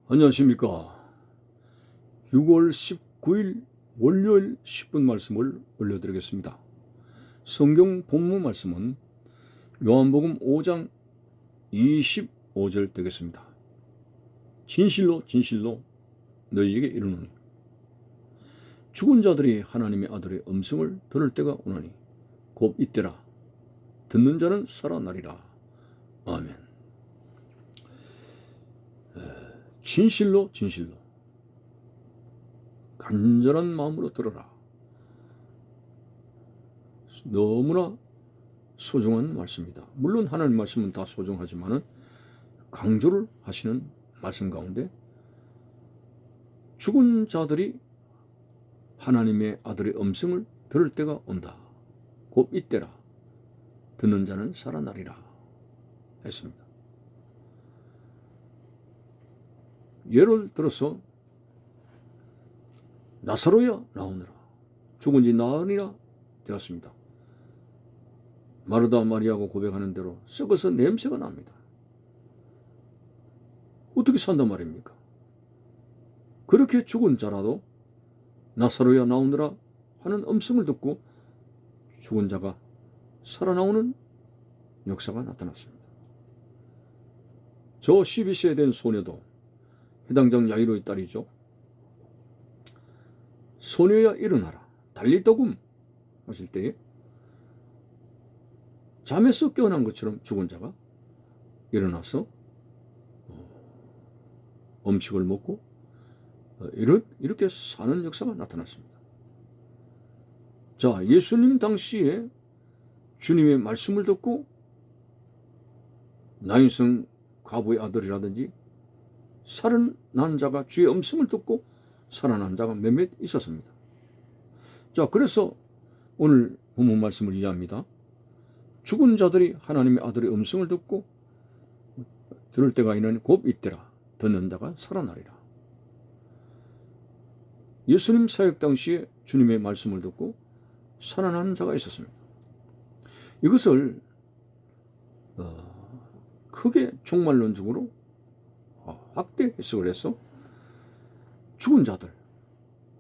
안녕하십니까. 6월 19일 월요일 10분 말씀을 올려드리겠습니다. 성경 본문 말씀은 요한복음 5장 25절 되겠습니다. 진실로 진실로 너희에게 이르노니 죽은 자들이 하나님의 아들의 음성을 들을 때가 오나니 곧 이때라. 듣는 자는 살아나리라. 아멘. 진실로 진실로 간절한 마음으로 들어라. 너무나 소중한 말씀입니다. 물론 하나님 말씀은 다 소중하지만 강조를 하시는 말씀 가운데 죽은 자들이 하나님의 아들의 음성을 들을 때가 온다. 곧 이때라. 듣는 자는 살아나리라 했습니다. 예를 들어서 나사로야 나오느라 죽은 지 나흘이나 되었습니다. 마르다 마리아가 고백하는 대로 썩어서 냄새가 납니다. 어떻게 산단 말입니까? 그렇게 죽은 자라도 나사로야 나오느라 하는 음성을 듣고 죽은 자가 살아나오는 역사가 나타났습니다. 저 12세에 된 소녀도 해당장 야이로의 딸이죠. 소녀야 일어나라 달리더금 하실 때에 잠에서 깨어난 것처럼 죽은 자가 일어나서 음식을 먹고 이렇게 사는 역사가 나타났습니다. 자, 예수님 당시에 주님의 말씀을 듣고 나인성 과부의 아들이라든지 살아난 자가 주의 음성을 듣고 살아난 자가 몇몇 있었습니다. 자, 그래서 오늘 본문 말씀을 이해합니다. 죽은 자들이 하나님의 아들의 음성을 듣고 들을 때가 있는 곧 이때라. 듣는 자가 살아나리라. 예수님 사역 당시에 주님의 말씀을 듣고 살아난 자가 있었습니다. 이것을 크게 종말론적으로 확대 해석을 해서 죽은 자들,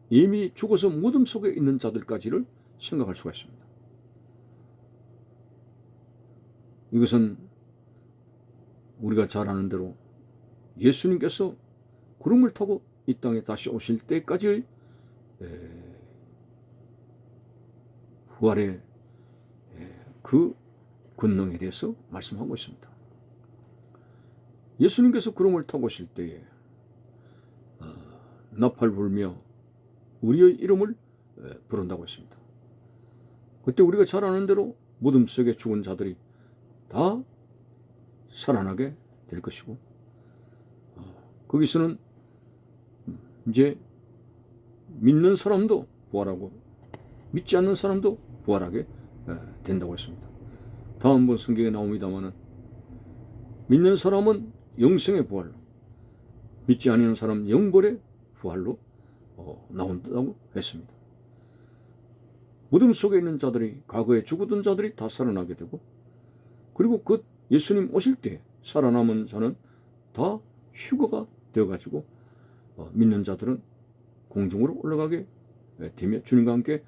이미 죽어서 무덤 속에 있는 자들까지를 생각할 수가 있습니다. 이것은 우리가 잘 아는 대로 예수님께서 구름을 타고 이 땅에 다시 오실 때까지의 부활의 그 권능에 대해서 말씀하고 있습니다. 예수님께서 구름을 타고 오실 때에 나팔 불며 우리의 이름을 부른다고 했습니다. 그때 우리가 잘 아는 대로 무덤 속에 죽은 자들이 다 살아나게 될 것이고 거기서는 이제 믿는 사람도 부활하고 믿지 않는 사람도 부활하게 된다고 했습니다. 다음번 성경에 나옵니다마는 믿는 사람은 영생의 부활로 믿지 않는 사람 영벌의 부활로 나온다고 했습니다. 무덤 속에 있는 자들이 과거에 죽었던 자들이 다 살아나게 되고 그리고 그 예수님 오실 때 살아남은 자는 다 휴거가 되어가지고 믿는 자들은 공중으로 올라가게 되며 주님과 함께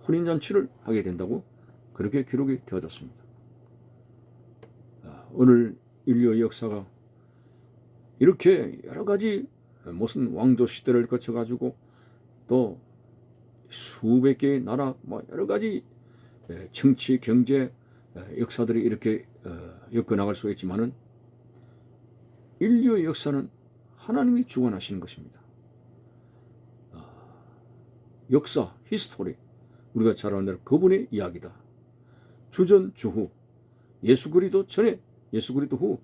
혼인잔치를 하게 된다고 그렇게 기록이 되어졌습니다. 오늘 인류의 역사가 이렇게 여러 가지 무슨 왕조 시대를 거쳐가지고 또 수백 개의 나라 여러 가지 정치, 경제, 역사들이 이렇게 엮어나갈 수가 있지만은 인류의 역사는 하나님이 주관하시는 것입니다. 역사, 히스토리, 우리가 잘 아는 대로 그분의 이야기다. 주전, 주후, 예수 그리스도 전에, 예수 그리스도 후,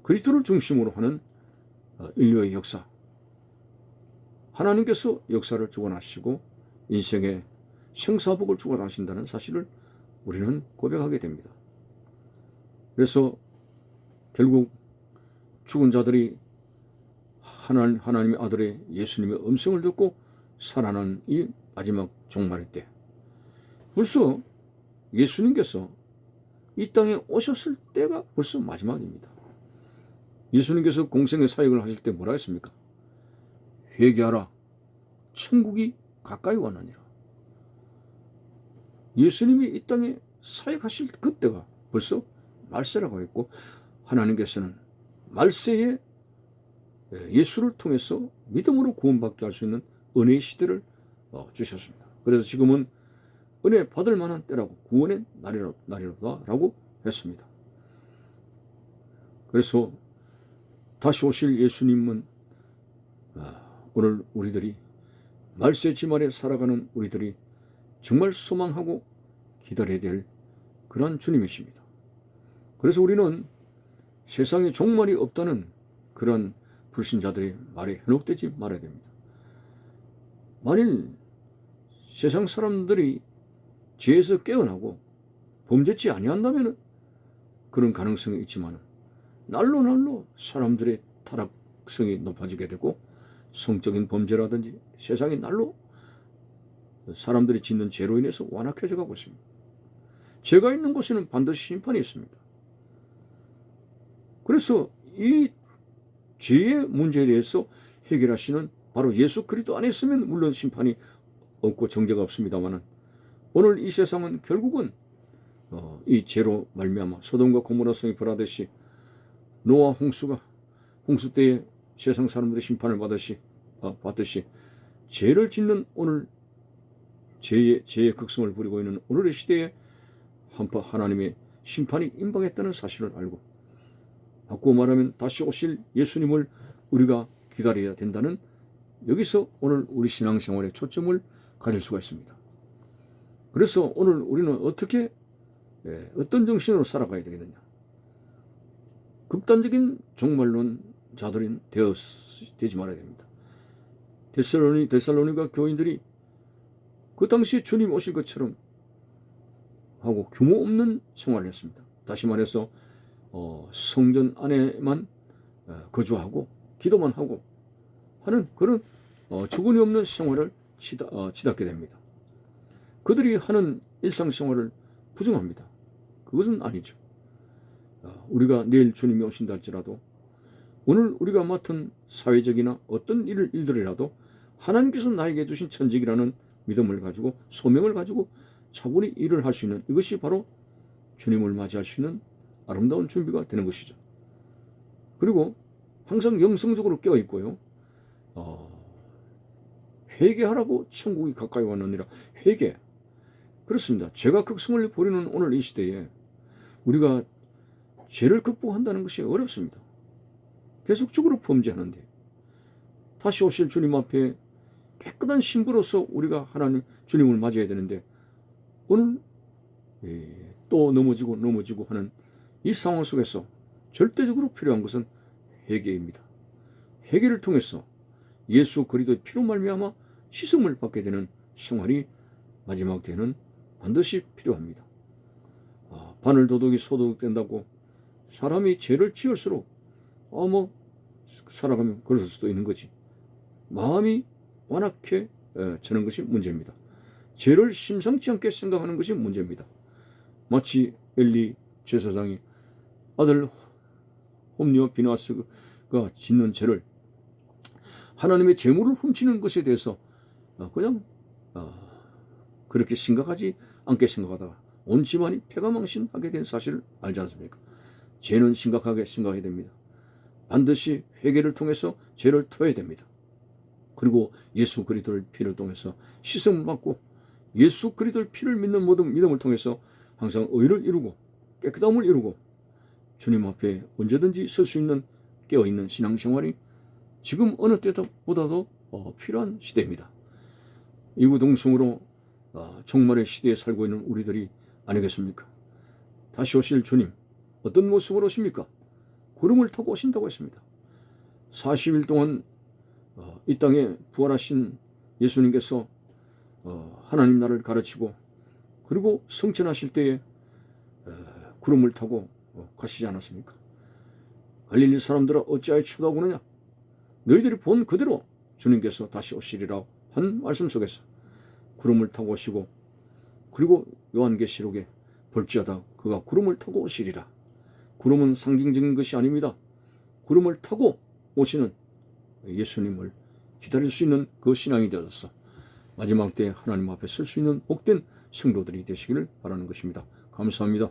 그리스도를 중심으로 하는 인류의 역사. 하나님께서 역사를 주관하시고 인생의 생사복을 주관하신다는 사실을 우리는 고백하게 됩니다. 그래서 결국 죽은 자들이 하나님의 아들의 예수님의 음성을 듣고 살아난 이 마지막 종말의 때 벌써 예수님께서 이 땅에 오셨을 때가 벌써 마지막입니다. 예수님께서 공생의 사역을 하실 때 뭐라 했습니까? 회개하라, 천국이 가까이 왔느니라. 예수님이 이 땅에 사역하실 그때가 벌써 말세라고 했고, 하나님께서는 말세에 예수를 통해서 믿음으로 구원받게 할 수 있는 은혜의 시대를 주셨습니다. 그래서 지금은 은혜 받을 만한 때라고, 구원의 날이라고 했습니다. 그래서 다시 오실 예수님은 오늘 우리들이 말세 지말에 살아가는 우리들이 정말 소망하고 기다려야 될 그러한 주님이십니다. 그래서 우리는 세상에 종말이 없다는 그런 불신자들의 말에 현혹되지 말아야 됩니다. 만일 세상 사람들이 죄에서 깨어나고 범죄치 아니한다면 그런 가능성이 있지만, 날로 사람들의 타락성이 높아지게 되고 성적인 범죄라든지 세상이 날로 사람들이 짓는 죄로 인해서 완악해져 가고 있습니다. 죄가 있는 곳에는 반드시 심판이 있습니다. 그래서 이 죄의 문제에 대해서 해결하시는 바로 예수 그리스도 안에 있으면 물론 심판이 없고 정죄가 없습니다만, 오늘 이 세상은 결국은 이 죄로 말미암아 소돔과 고모라 성이 벌하듯이 노아 홍수 때에 세상 사람들이 심판을 받듯이 죄를 짓는 오늘 죄의 극성을 부리고 있는 오늘의 시대에 하나님의 심판이 임박했다는 사실을 알고, 바꾸어 말하면 다시 오실 예수님을 우리가 기다려야 된다는, 여기서 오늘 우리 신앙생활에 초점을 가질 수가 있습니다. 그래서 오늘 우리는 어떤 정신으로 살아가야 되겠느냐? 극단적인 종말론자들이 되지 말아야 됩니다. 데살로니가 교인들이 그 당시에 주님 오실 것처럼 하고 규모 없는 생활을 했습니다. 다시 말해서 성전 안에만 거주하고 기도만 하고 하는 그런 주권이 없는 생활을 치닫게 됩니다. 그들이 하는 일상생활을 부정합니다. 그것은 아니죠. 우리가 내일 주님이 오신다 할지라도 오늘 우리가 맡은 사회적이나 어떤 일들이라도 하나님께서 나에게 주신 천직이라는 믿음을 가지고 소명을 가지고 차분히 일을 할 수 있는, 이것이 바로 주님을 맞이할 수 있는 아름다운 준비가 되는 것이죠. 그리고 항상 영성적으로 깨어 있고요. 회개하라고 천국이 가까이 왔느니라. 회개. 그렇습니다. 죄가 극성을 부리는 오늘 이 시대에 우리가 죄를 극복한다는 것이 어렵습니다. 계속적으로 범죄하는데, 다시 오실 주님 앞에 깨끗한 신부로서 우리가 하나님 주님을 맞이해야 되는데, 오늘 또 넘어지고 하는 이 상황 속에서 절대적으로 필요한 것은 회개입니다. 회개를 통해서 예수 그리스도의 피로 말미암아 씻음을 받게 되는 생활이 마지막 때는 반드시 필요합니다. 바늘 도둑이 소도둑 된다고 사람이 죄를 지을수록 살아가면 그럴 수도 있는 거지. 마음이 완악해지는 것이 문제입니다. 죄를 심상치 않게 생각하는 것이 문제입니다. 마치 엘리 제사장이 아들 홈리와 비나스가 짓는 죄를, 하나님의 재물을 훔치는 것에 대해서 그냥 그렇게 심각하지 않게 생각하다가 온 집안이 패가망신하게 된 사실을 알지 않습니까? 죄는 심각하게 생각해야 됩니다. 반드시 회개를 통해서 죄를 토해야 됩니다. 그리고 예수 그리스도의 피를 통해서 씻음을 받고 예수 그리스도의 피를 믿는 모든 믿음을 통해서 항상 의를 이루고 깨끗함을 이루고 주님 앞에 언제든지 설 수 있는 깨어있는 신앙생활이 지금 어느 때보다도 필요한 시대입니다. 이구동성으로 종말의 시대에 살고 있는 우리들이 아니겠습니까? 다시 오실 주님 어떤 모습으로 오십니까? 구름을 타고 오신다고 했습니다. 40일 동안 이 땅에 부활하신 예수님께서 하나님 나라를 가르치고 그리고 성천하실 때에 구름을 타고 가시지 않았습니까? 갈릴리 사람들아 어찌하여 쳐다보느냐? 너희들이 본 그대로 주님께서 다시 오시리라 한 말씀 속에서 구름을 타고 오시고, 그리고 구름을 타고 오시는 예수님을 기다릴 수 있는 그 신앙이 되어서 마지막 때 하나님 앞에 설 수 있는 복된 성도들이 되시기를 바라는 것입니다. 감사합니다.